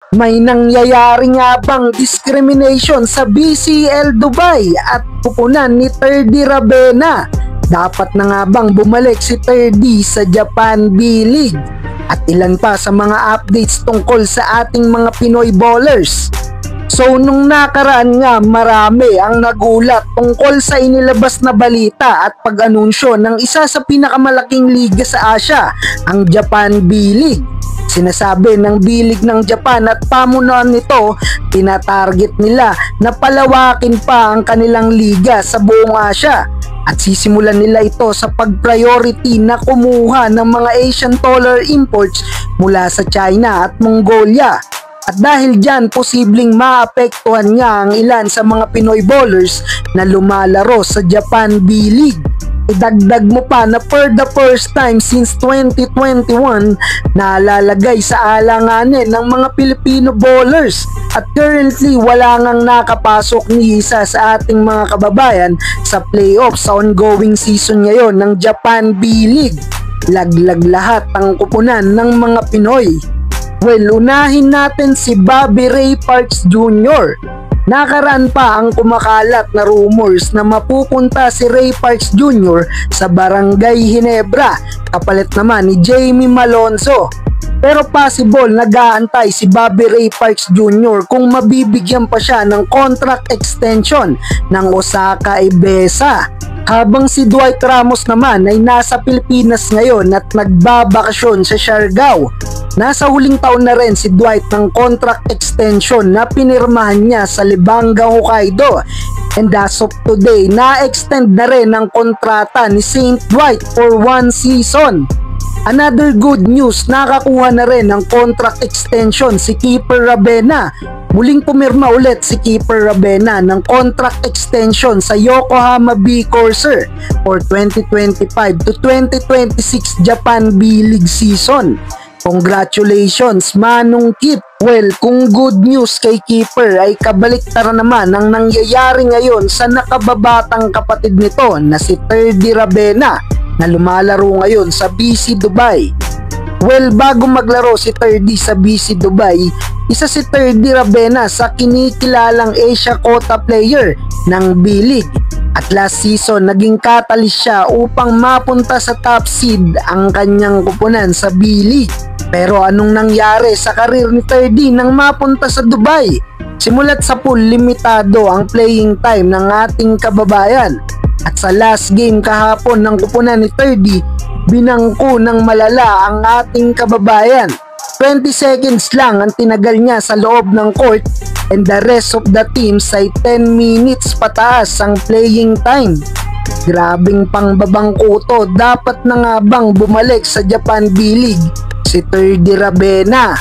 May nangyayari nga bang discrimination sa BCL Dubai at pupunan ni Terdy Rabena? Dapat na nga bang bumalik si Terdy sa Japan B-League? At ilan pa sa mga updates tungkol sa ating mga Pinoy bowlers? So nung nakaraan nga, marami ang nagulat tungkol sa inilabas na balita at pag-anunsyo ng isa sa pinakamalaking liga sa Asia, ang Japan B-League. Sinasabi ng B-League ng Japan at pamunuan nito, tinatarget nila na palawakin pa ang kanilang liga sa buong Asia. At sisimulan nila ito sa pag-priority na kumuha ng mga Asian dollar imports mula sa China at Mongolia. At dahil dyan, posibleng maapektuhan nga ang ilan sa mga Pinoy bowlers na lumalaro sa Japan B-League. Idagdag mo pa na for the first time since 2021 na lalagay sa alanganin ng mga Pilipino bowlers at currently wala ngang nakapasok ni isa sa ating mga kababayan sa playoffs sa ongoing season ngayon ng Japan B-League. Laglag lahat ang kupunan ng mga Pinoy. Well, unahin natin si Bobby Ray Parks Jr. Nakaraan pa ang kumakalat na rumors na mapupunta si Ray Parks Jr. sa Barangay Ginebra, kapalit naman ni Jamie Malonzo. Pero possible nag-aantay si Bobby Ray Parks Jr. kung mabibigyan pa siya ng contract extension ng Osaka Ibesa. Habang si Dwight Ramos naman ay nasa Pilipinas ngayon at nagbabakasyon sa Siargao. Nasa huling taon na rin si Dwight ng contract extension na pinirmahan niya sa Libanga, Hokkaido. And as of today, na-extend na rin ang kontrata ni Saint Dwight for 1 season. Another good news, nakakuha na rin ng contract extension si Keeper Rabena. Muling pumirma ulit si Keeper Rabena ng contract extension sa Yokohama B Corsair for 2025 to 2026 Japan B-League season. Congratulations Manong Kip! Well, kung good news kay Keeper ay kabaliktaran naman ang nangyayari ngayon sa nakababatang kapatid nito na si Terdy Rabena na lumalaro ngayon sa BC Dubai. Well, bago maglaro si Terdy sa BC Dubai, isa si Terdy Rabena sa kinikilalang Asia Quota player ng B-League. At last season, naging catalyst siya upang mapunta sa top seed ang kanyang kupunan sa B-League. Pero anong nangyari sa karir ni Terdy nang mapunta sa Dubai? Simulat sa pool, limitado ang playing time ng ating kababayan. At sa last game kahapon ng kupunan ni Terdy, binangko ng malala ang ating kababayan. 20 seconds lang ang tinagal niya sa loob ng court and the rest of the teams ay 10 minutes pataas ang playing time. Grabing pangbabangko to, dapat na nga bang bumalik sa Japan B-League si Terdy Rabena?